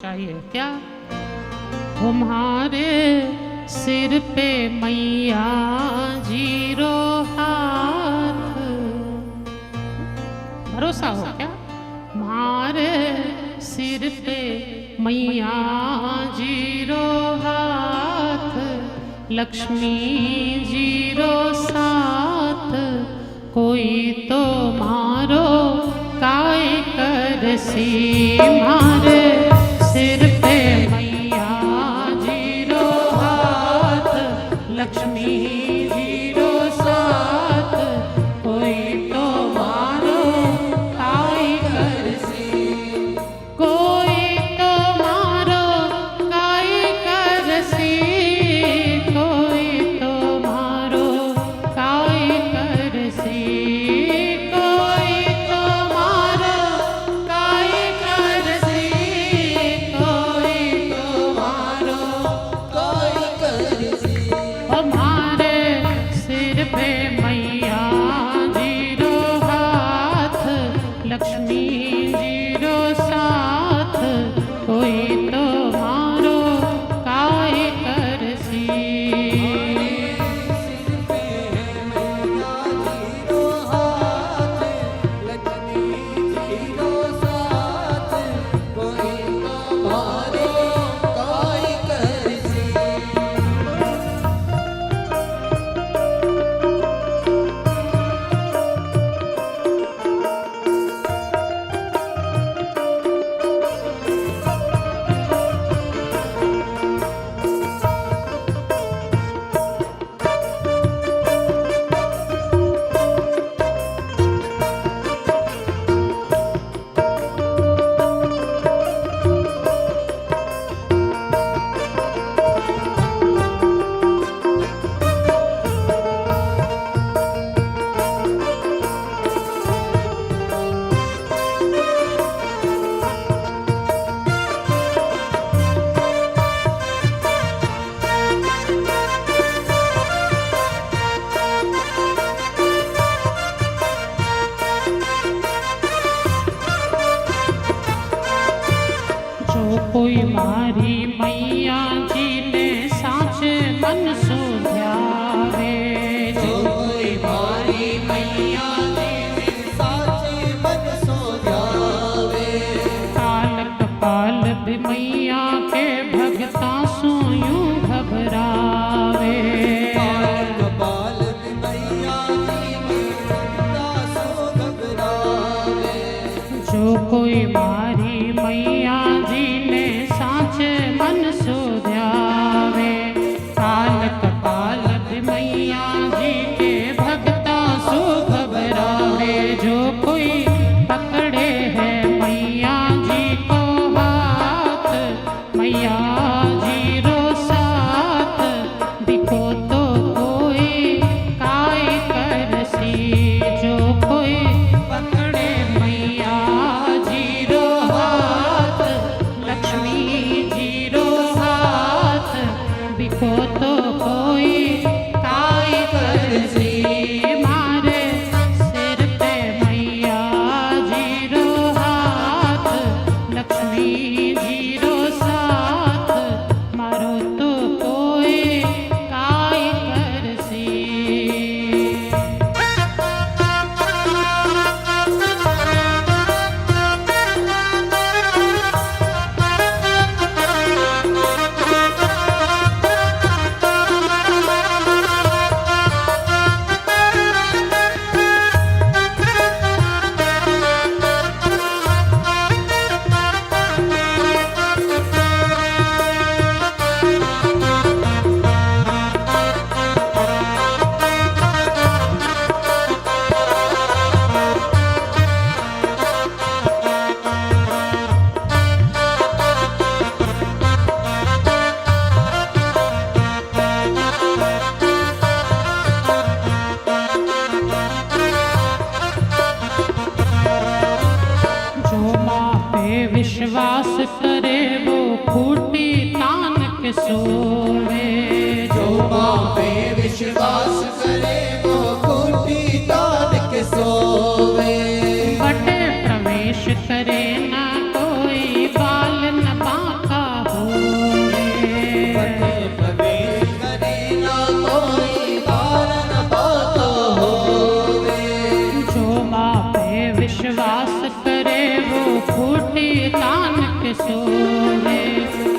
चाहिए क्या? तुम्हारे सिर पे मैया जीरो हाथ, भरोसा हो क्या? तुम्हारे सिर पे मैया जीरो हाथ, लक्ष्मी जीरो साथ, कोई तो मारो काय करसी। मारे सिर पे मैया जीरो हाथ, लक्ष्मी जीरो साथ, कोई तो मारो काय करसी। कोई तो मारो काय करसी, कोई तो मारो काय करसी, कोई तो मारो काय करसी, कोई तो मारो काय करसी। हमारे सिर पे मैया जीरो हाथ, लक्ष्मी जीरो साथ, कोई तो मारो काय करसी। कोई मारी मैया जी ने साचे मन सुध्यावे, जो कोई मारी मैया जी ने साचे मन सुध्यावे। काल कपाल भी मैया के भगता सो यूं घबरावे, काल कपाल भी मैया जी के भगता सो घबरावे। जो कोई मारी मैया जी ने साचे मन सुध्यावे, काल कपाल भी मैया जी के भगता सो घबरावे। जो कोई पकड़े है मैया जी को हाथ, मैया सोवे,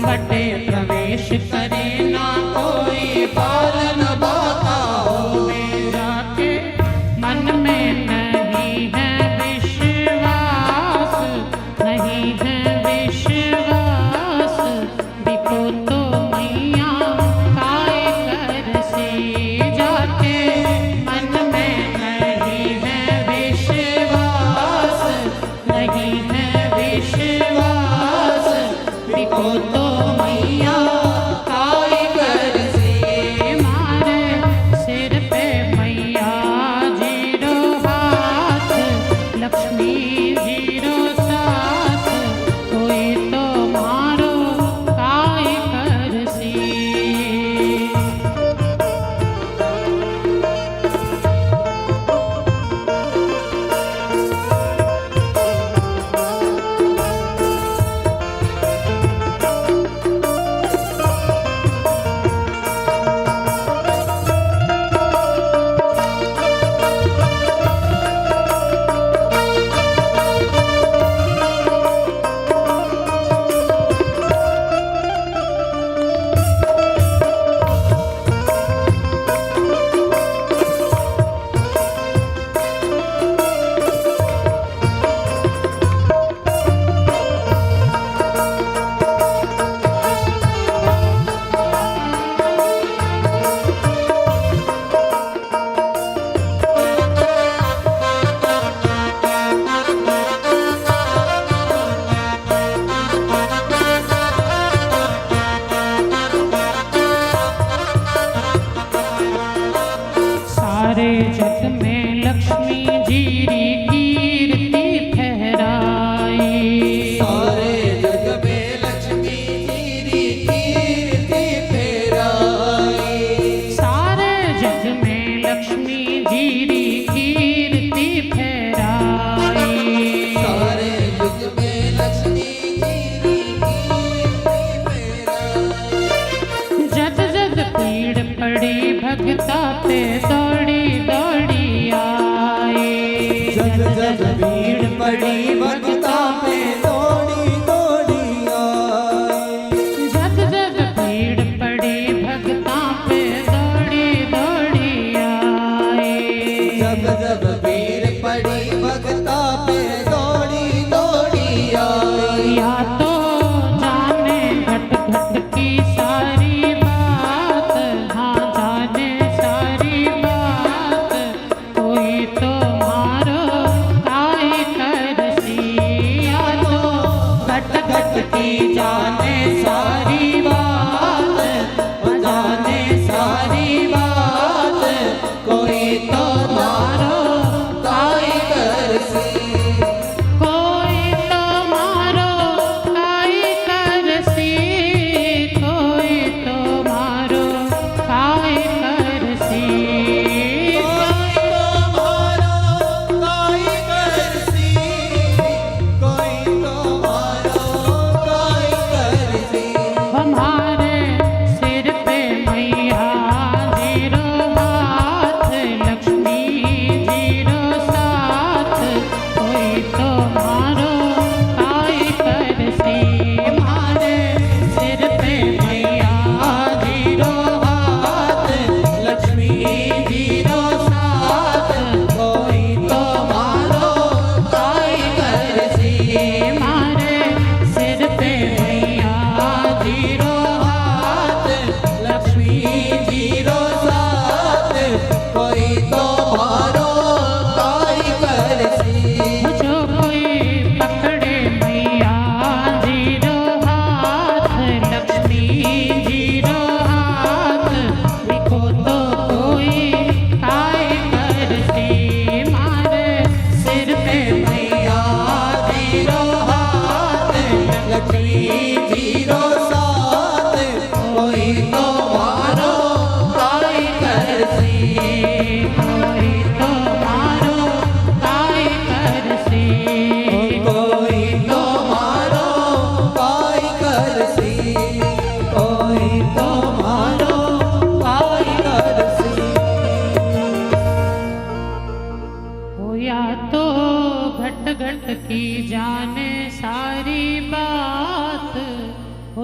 बटे प्रवेश करे ना कोई बालन बाता होवे। जाके मन में नहीं है विश्वास, नहीं है विश्वास, बिको तो मैया काय कर से। जाके मन में नहीं है विश्वास, नहीं है विश्वास, बिको तो मैया काय कर से। मारे सिर पे मैया जीरो हाथ, लक्ष्मी जीरो साथ, कोई तो मारो काय कर से। सारे जग में लक्ष्मी जीरी कीर्ति फहराई, सारे जग में लक्ष्मी जीरी कीर्ति फहराई। सारे जग में लक्ष्मी जीरी कीर्ति फहराई। सारे जग में लक्ष्मी जीरी कीर्ति फहराई। जद जद पीड़ पड़ी भगता पे दौड़ी दौड़ी आए। जग जग भीड़ पड़ी भक्ता पे दौड़ी दौड़ी आए। जद जद भीड़ पड़ी भगता पे दौड़ी दौड़ी आए। जग जग भीड़ पड़ी भक्ता पे दौड़ी दौड़ी आए। या तो जाने घट घट की सारी बात, हाँ जाने सारी बात,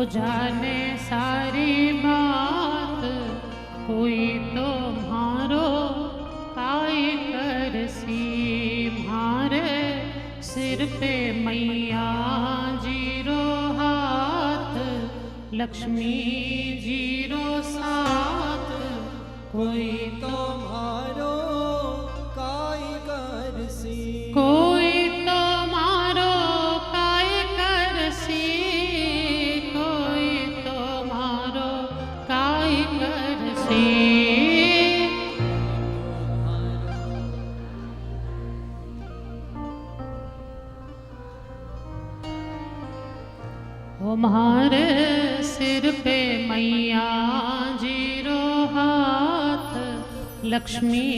हो जाने सारी बात, कोई तो म्हारो काय करसी। म्हारे सिर पे मैया जीरो हाथ, लक्ष्मी जीरो साथ, कोई तो मारो काय करसी। कोई तो मारो काय करसी, कोई तो मारो काय करसी। हमारे सिर पे मैया जीरो हाथ, लक्ष्मी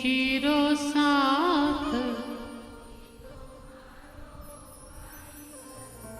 जीरो साथ,